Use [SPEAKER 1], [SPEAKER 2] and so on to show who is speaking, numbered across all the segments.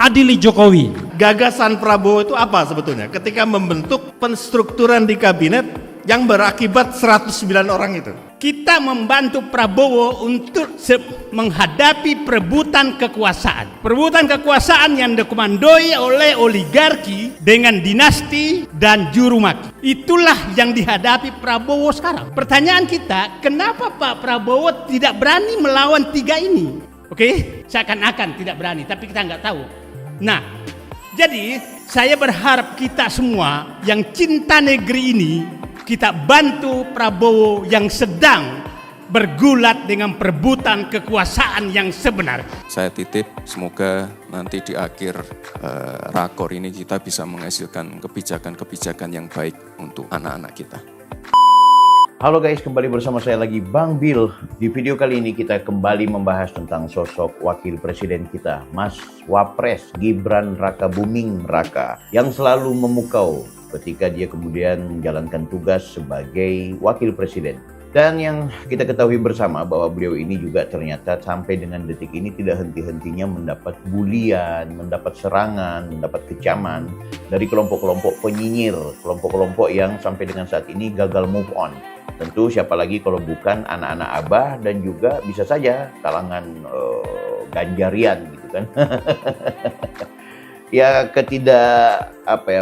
[SPEAKER 1] mengadili Jokowi.
[SPEAKER 2] Gagasan Prabowo itu apa sebetulnya? Ketika membentuk penstrukturan di kabinet yang berakibat 109 orang itu.
[SPEAKER 3] Kita membantu Prabowo untuk menghadapi perebutan kekuasaan. Perebutan kekuasaan yang dikomandoi oleh oligarki dengan dinasti dan juru maki. Itulah yang dihadapi Prabowo sekarang. Pertanyaan kita, kenapa Pak Prabowo tidak berani melawan tiga ini? Oke, seakan-akan tidak berani, tapi kita nggak tahu. Nah, jadi saya berharap kita semua yang cinta negeri ini, kita bantu Prabowo yang sedang bergulat dengan perebutan kekuasaan yang sebenarnya.
[SPEAKER 4] Saya titip semoga nanti di akhir rakor ini kita bisa menghasilkan kebijakan-kebijakan yang baik untuk anak-anak kita.
[SPEAKER 5] Halo guys, kembali bersama saya lagi Bang Bill. Di video kali ini kita kembali membahas tentang sosok wakil presiden kita, Mas Wapres Gibran Rakabuming Raka, yang selalu memukau ketika dia kemudian menjalankan tugas sebagai wakil presiden. Dan yang kita ketahui bersama bahwa beliau ini juga ternyata sampai dengan detik ini tidak henti-hentinya mendapat bulian, mendapat serangan, mendapat kecaman dari kelompok-kelompok penyinyir, kelompok-kelompok yang sampai dengan saat ini gagal move on. Tentu siapa lagi kalau bukan anak-anak Abah dan juga bisa saja kalangan Ganjarian gitu kan. Ya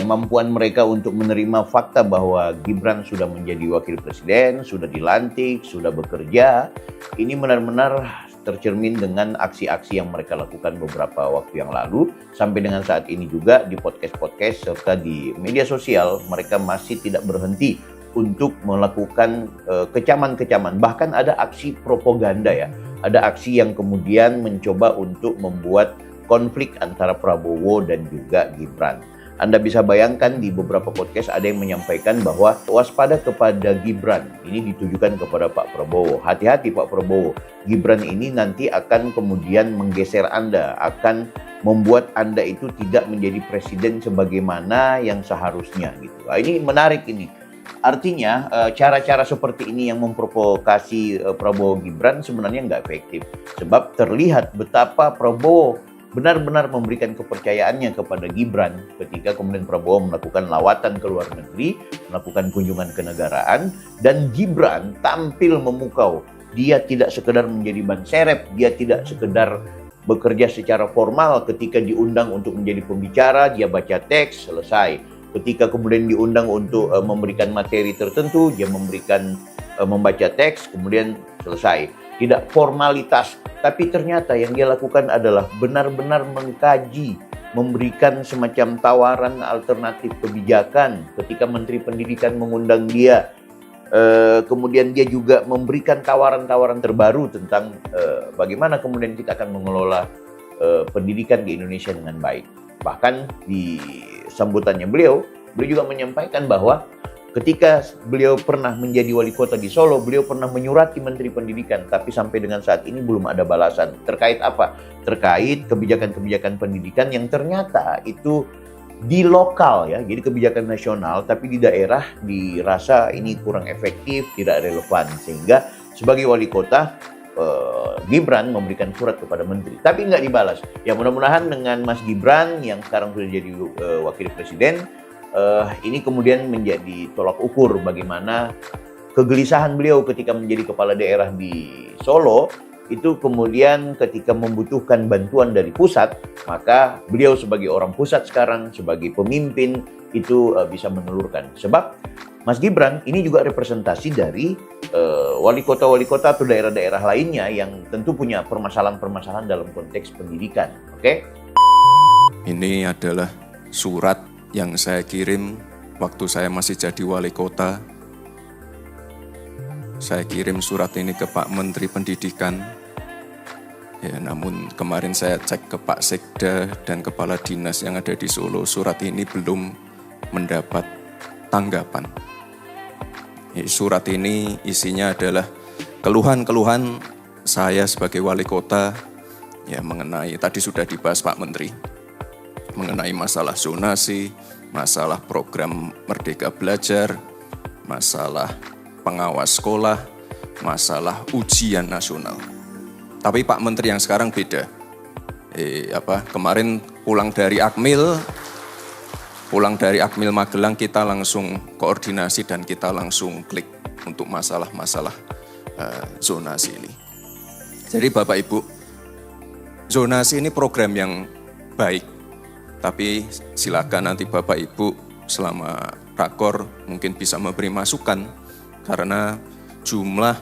[SPEAKER 5] mampuan mereka untuk menerima fakta bahwa Gibran sudah menjadi wakil presiden, sudah dilantik, sudah bekerja. Ini benar-benar tercermin dengan aksi-aksi yang mereka lakukan beberapa waktu yang lalu. Sampai dengan saat ini juga di podcast-podcast serta di media sosial mereka masih tidak berhenti untuk melakukan kecaman-kecaman. Bahkan ada aksi propaganda ya. Ada aksi yang kemudian mencoba untuk membuat konflik antara Prabowo dan juga Gibran. Anda bisa bayangkan di beberapa podcast ada yang menyampaikan bahwa waspada kepada Gibran. Ini ditujukan kepada Pak Prabowo. Hati-hati Pak Prabowo. Gibran ini nanti akan kemudian menggeser Anda, akan membuat Anda itu tidak menjadi presiden sebagaimana yang seharusnya gitu. Nah, ini menarik ini. Artinya cara-cara seperti ini yang memprovokasi Prabowo Gibran sebenarnya nggak efektif. Sebab terlihat betapa Prabowo benar-benar memberikan kepercayaannya kepada Gibran ketika kemudian Prabowo melakukan lawatan ke luar negeri, melakukan kunjungan kenegaraan, dan Gibran tampil memukau. Dia tidak sekedar menjadi ban serep, dia tidak sekedar bekerja secara formal ketika diundang untuk menjadi pembicara, dia baca teks, selesai. Ketika kemudian diundang untuk memberikan materi tertentu, dia membaca teks, kemudian selesai. Tidak formalitas, tapi ternyata yang dia lakukan adalah benar-benar mengkaji, memberikan semacam tawaran alternatif kebijakan ketika Menteri Pendidikan mengundang dia. Kemudian dia juga memberikan tawaran-tawaran terbaru tentang bagaimana kemudian kita akan mengelola pendidikan di Indonesia dengan baik. Bahkan di sambutannya beliau juga menyampaikan bahwa ketika beliau pernah menjadi wali kota di Solo, beliau pernah menyurati Menteri Pendidikan, tapi sampai dengan saat ini belum ada balasan. Terkait apa? Terkait kebijakan-kebijakan pendidikan yang ternyata itu di lokal ya, jadi kebijakan nasional, tapi di daerah dirasa ini kurang efektif, tidak relevan. Sehingga sebagai wali kota, Gibran memberikan surat kepada menteri, tapi nggak dibalas. Ya mudah-mudahan dengan Mas Gibran yang sekarang sudah jadi wakil presiden, ini kemudian menjadi tolak ukur bagaimana kegelisahan beliau ketika menjadi kepala daerah di Solo. Itu kemudian ketika membutuhkan bantuan dari pusat, maka beliau sebagai orang pusat sekarang, sebagai pemimpin, itu bisa menelurkan. Sebab Mas Gibran ini juga representasi dari wali kota atau daerah-daerah lainnya yang tentu punya permasalahan-permasalahan dalam konteks pendidikan. Oke?
[SPEAKER 4] Ini adalah surat yang saya kirim waktu saya masih jadi wali kota. Saya kirim surat ini ke Pak Menteri Pendidikan. Ya, namun kemarin saya cek ke Pak Sekda dan Kepala Dinas yang ada di Solo, surat ini belum mendapat tanggapan. Surat ini isinya adalah keluhan-keluhan saya sebagai wali kota ya mengenai, tadi sudah dibahas Pak Menteri, mengenai masalah zonasi, masalah program Merdeka Belajar, masalah pengawas sekolah, masalah ujian nasional. Tapi Pak Menteri yang sekarang beda. Kemarin pulang dari Akmil Magelang kita langsung koordinasi dan kita langsung klik untuk masalah-masalah zonasi ini. Jadi Bapak Ibu, zonasi ini program yang baik, tapi silakan nanti Bapak Ibu selama rakor mungkin bisa memberi masukan karena jumlah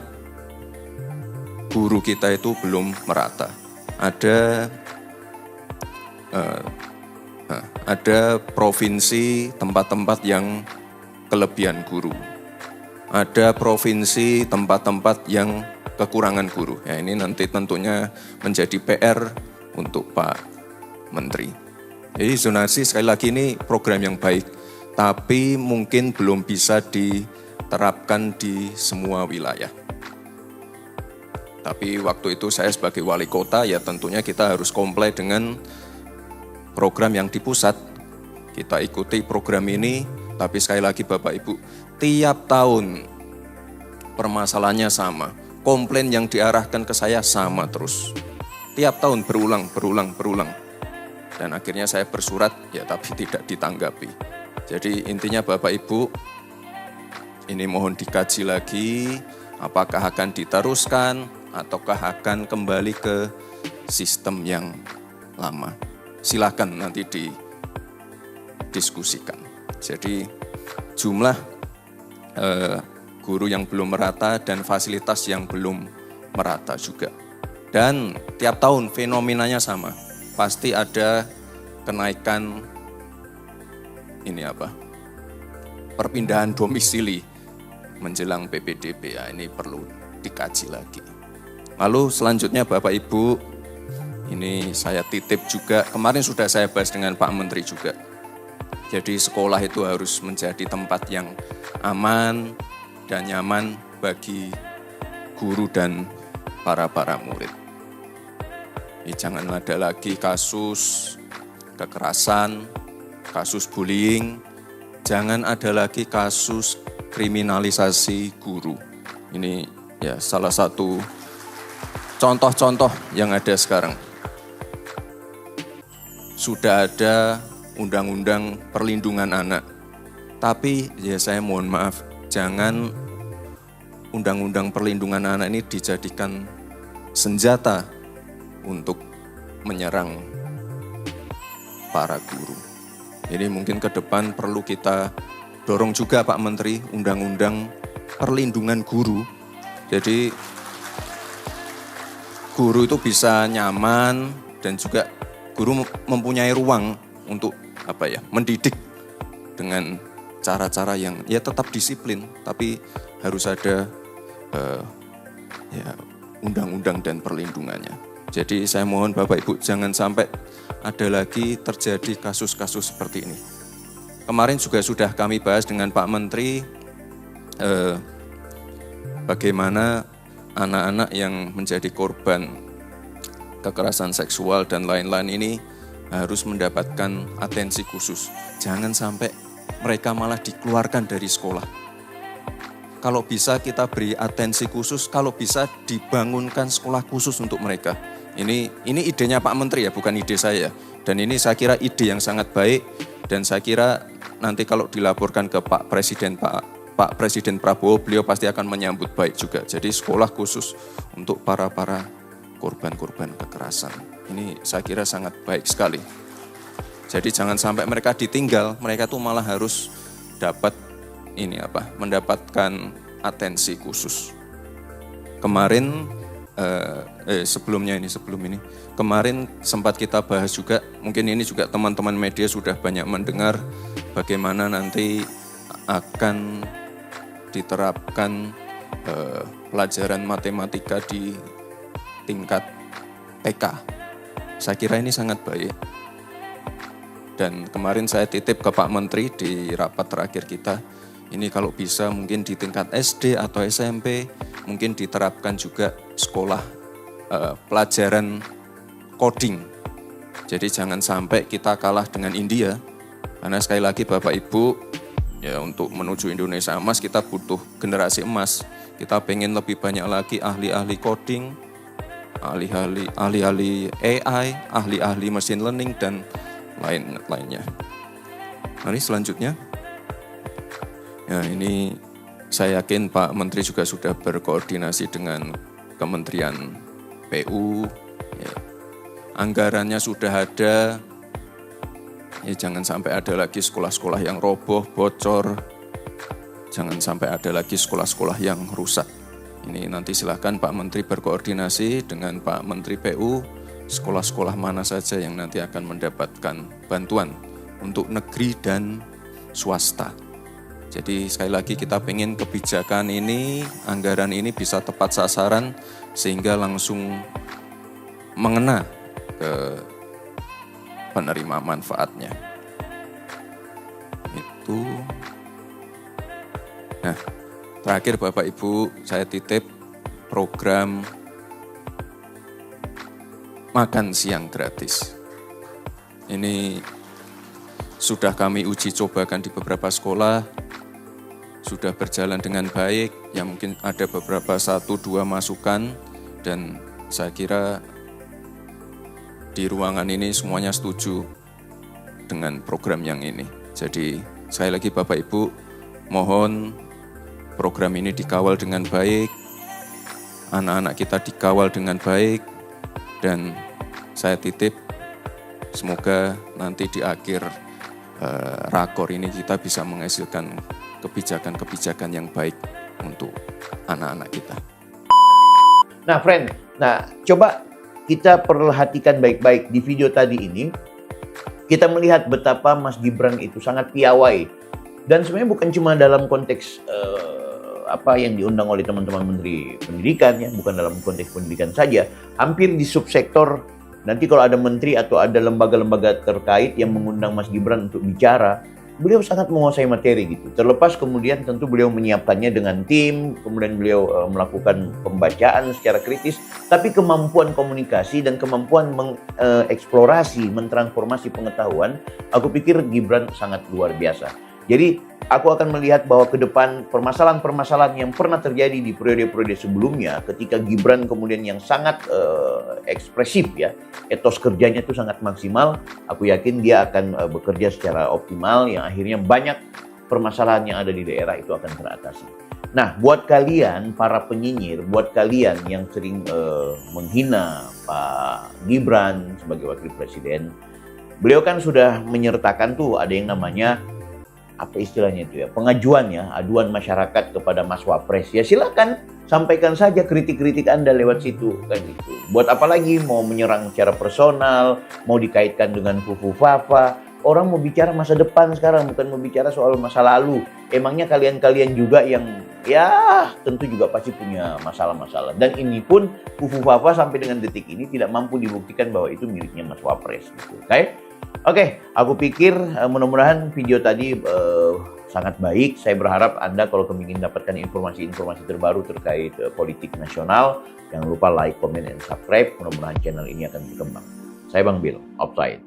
[SPEAKER 4] guru kita itu belum merata. Ada provinsi tempat-tempat yang kelebihan guru. Ada provinsi tempat-tempat yang kekurangan guru. Ya, ini nanti tentunya menjadi PR untuk Pak Menteri. Jadi zonasi sekali lagi ini program yang baik, tapi mungkin belum bisa diterapkan di semua wilayah. Tapi waktu itu saya sebagai wali kota ya tentunya kita harus comply dengan program yang di pusat. Kita ikuti program ini, tapi sekali lagi Bapak Ibu, tiap tahun permasalahannya sama. Komplain yang diarahkan ke saya sama terus. Tiap tahun berulang. Dan akhirnya saya bersurat, ya tapi tidak ditanggapi. Jadi intinya Bapak Ibu, ini mohon dikaji lagi, apakah akan diteruskan, ataukah akan kembali ke sistem yang lama. Silakan nanti didiskusikan. Jadi jumlah guru yang belum merata dan fasilitas yang belum merata juga. Dan tiap tahun fenomenanya sama. Pasti ada kenaikan perpindahan domisili menjelang PPDB. Ya, ini perlu dikaji lagi. Lalu selanjutnya Bapak Ibu, ini saya titip juga, kemarin sudah saya bahas dengan Pak Menteri juga. Jadi sekolah itu harus menjadi tempat yang aman dan nyaman bagi guru dan para murid. Ini jangan ada lagi kasus kekerasan, kasus bullying, jangan ada lagi kasus kriminalisasi guru. Ini ya salah satu contoh-contoh yang ada sekarang. Sudah ada undang-undang perlindungan anak. Tapi ya saya mohon maaf, jangan undang-undang perlindungan anak ini dijadikan senjata untuk menyerang para guru. Jadi mungkin ke depan perlu kita dorong juga Pak Menteri undang-undang perlindungan guru. Jadi guru itu bisa nyaman dan juga guru mempunyai ruang untuk mendidik dengan cara-cara yang ya tetap disiplin, tapi harus ada undang-undang dan perlindungannya. Jadi saya mohon Bapak Ibu jangan sampai ada lagi terjadi kasus-kasus seperti ini. Kemarin juga sudah kami bahas dengan Pak Menteri bagaimana anak-anak yang menjadi korban kekerasan seksual dan lain-lain ini harus mendapatkan atensi khusus. Jangan sampai mereka malah dikeluarkan dari sekolah. Kalau bisa kita beri atensi khusus, kalau bisa dibangunkan sekolah khusus untuk mereka. Ini idenya Pak Menteri ya, bukan ide saya. Dan ini saya kira ide yang sangat baik dan saya kira nanti kalau dilaporkan ke Pak Presiden Prabowo, beliau pasti akan menyambut baik juga. Jadi sekolah khusus untuk para korban-korban kekerasan. Ini saya kira sangat baik sekali. Jadi jangan sampai mereka ditinggal, mereka tuh malah harus mendapatkan atensi khusus. Kemarin sebelum ini, kemarin sempat kita bahas juga, mungkin ini juga teman-teman media sudah banyak mendengar bagaimana nanti akan diterapkan pelajaran matematika di tingkat TK. Saya kira ini sangat baik. Dan kemarin saya titip ke Pak Menteri di rapat terakhir kita, ini kalau bisa mungkin di tingkat SD atau SMP, mungkin diterapkan juga sekolah pelajaran coding. Jadi jangan sampai kita kalah dengan India, karena sekali lagi Bapak Ibu, ya untuk menuju Indonesia emas kita butuh generasi emas. Kita pengen lebih banyak lagi ahli-ahli coding, ahli-ahli AI, ahli-ahli machine learning, dan lainnya. Mari selanjutnya. Ya, ini saya yakin Pak Menteri juga sudah berkoordinasi dengan Kementerian PU. Ya. Anggarannya sudah ada. Ya, jangan sampai ada lagi sekolah-sekolah yang roboh, bocor. Jangan sampai ada lagi sekolah-sekolah yang rusak. Ini nanti silakan Pak Menteri berkoordinasi dengan Pak Menteri PU, sekolah-sekolah mana saja yang nanti akan mendapatkan bantuan untuk negeri dan swasta. Jadi sekali lagi kita pengen kebijakan ini, anggaran ini bisa tepat sasaran sehingga langsung mengena ke penerima manfaatnya. Itu. Nah, terakhir Bapak Ibu, saya titip program makan siang gratis. Ini sudah kami uji cobakan di beberapa sekolah, sudah berjalan dengan baik, ya mungkin ada beberapa 1-2 masukan, dan saya kira di ruangan ini semuanya setuju dengan program yang ini. Jadi sekali lagi Bapak Ibu, mohon program ini dikawal dengan baik, anak-anak kita dikawal dengan baik, dan saya titip semoga nanti di akhir rakor ini kita bisa menghasilkan kebijakan-kebijakan yang baik untuk anak-anak kita.
[SPEAKER 5] Nah, friend, coba kita perhatikan baik-baik di video tadi ini. Kita melihat betapa Mas Gibran itu sangat piawai. Dan sebenarnya bukan cuma dalam konteks apa yang diundang oleh teman-teman Menteri Pendidikan, ya, bukan dalam konteks pendidikan saja. Hampir di subsektor, nanti kalau ada menteri atau ada lembaga-lembaga terkait yang mengundang Mas Gibran untuk bicara, beliau sangat menguasai materi gitu. Terlepas kemudian tentu beliau menyiapkannya dengan tim, kemudian beliau melakukan pembacaan secara kritis, tapi kemampuan komunikasi dan kemampuan mengeksplorasi, mentransformasi pengetahuan, aku pikir Gibran sangat luar biasa. Jadi aku akan melihat bahwa ke depan permasalahan-permasalahan yang pernah terjadi di periode-periode sebelumnya, ketika Gibran kemudian yang sangat ekspresif, ya, etos kerjanya itu sangat maksimal, aku yakin dia akan bekerja secara optimal yang akhirnya banyak permasalahan yang ada di daerah itu akan teratasi. Nah, buat kalian para penyinyir, buat kalian yang sering menghina Pak Gibran sebagai wakil presiden, beliau kan sudah menyertakan tuh ada yang namanya apa istilahnya itu ya, pengajuannya, aduan masyarakat kepada Mas Wapres. Ya silakan sampaikan saja kritik-kritik Anda lewat situ, kan gitu. Buat apa lagi mau menyerang secara personal, mau dikaitkan dengan fufu-fafa. Orang mau bicara masa depan sekarang, bukan mau bicara soal masa lalu. Emangnya kalian-kalian juga yang ya tentu juga pasti punya masalah-masalah. Dan ini pun fufu-fafa sampai dengan detik ini tidak mampu dibuktikan bahwa itu miliknya Mas Wapres gitu. Oke, aku pikir mudah-mudahan video tadi sangat baik. Saya berharap Anda kalau ingin dapatkan informasi-informasi terbaru terkait politik nasional, jangan lupa like, comment, dan subscribe. Mudah-mudahan channel ini akan berkembang. Saya Bang Bill, Offside.